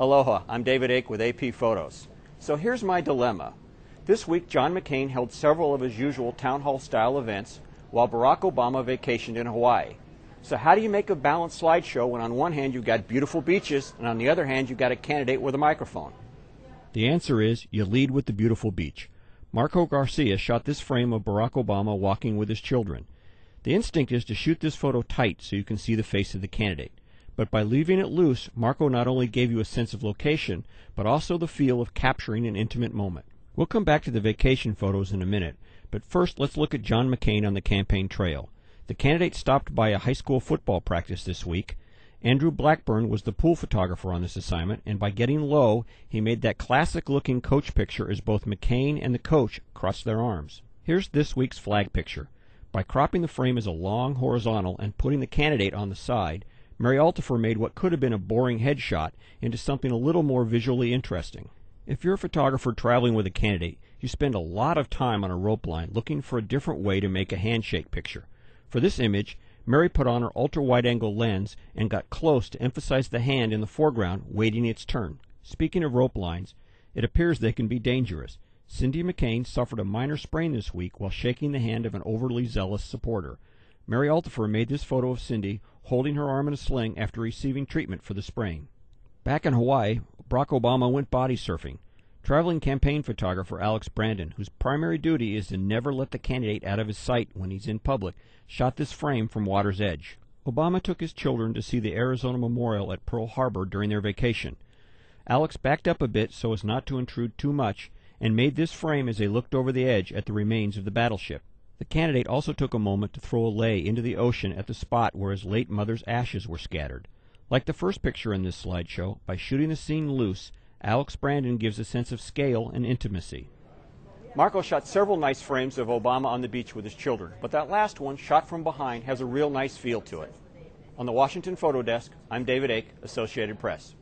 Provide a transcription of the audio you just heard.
Aloha, I'm David Ake with AP Photos. So here's my dilemma. This week John McCain held several of his usual town hall style events while Barack Obama vacationed in Hawaii. So how do you make a balanced slideshow when on one hand you've got beautiful beaches and on the other hand you've got a candidate with a microphone? The answer is you lead with the beautiful beach. Marco Garcia shot this frame of Barack Obama walking with his children. The instinct is to shoot this photo tight so you can see the face of the candidate. But by leaving it loose, Marco not only gave you a sense of location, but also the feel of capturing an intimate moment. We'll come back to the vacation photos in a minute, but first let's look at John McCain on the campaign trail. The candidate stopped by a high school football practice this week. Andrew Blackburn was the pool photographer on this assignment, and by getting low, he made that classic-looking coach picture as both McCain and the coach crossed their arms. Here's this week's flag picture. By cropping the frame as a long horizontal and putting the candidate on the side, Mary Altifer made what could have been a boring headshot into something a little more visually interesting. If you're a photographer traveling with a candidate, you spend a lot of time on a rope line looking for a different way to make a handshake picture. For this image, Mary put on her ultra-wide-angle lens and got close to emphasize the hand in the foreground waiting its turn. Speaking of rope lines, it appears they can be dangerous. Cindy McCain suffered a minor sprain this week while shaking the hand of an overly zealous supporter. Mary Altifer made this photo of Cindy holding her arm in a sling after receiving treatment for the sprain. Back in Hawaii, Barack Obama went body surfing. Traveling campaign photographer Alex Brandon, whose primary duty is to never let the candidate out of his sight when he's in public, shot this frame from water's edge. Obama took his children to see the Arizona Memorial at Pearl Harbor during their vacation. Alex backed up a bit so as not to intrude too much and made this frame as they looked over the edge at the remains of the battleship. The candidate also took a moment to throw a lei into the ocean at the spot where his late mother's ashes were scattered. Like the first picture in this slideshow, by shooting the scene loose, Alex Brandon gives a sense of scale and intimacy. Marco shot several nice frames of Obama on the beach with his children, but that last one, shot from behind, has a real nice feel to it. On the Washington Photo Desk, I'm David Ake, Associated Press.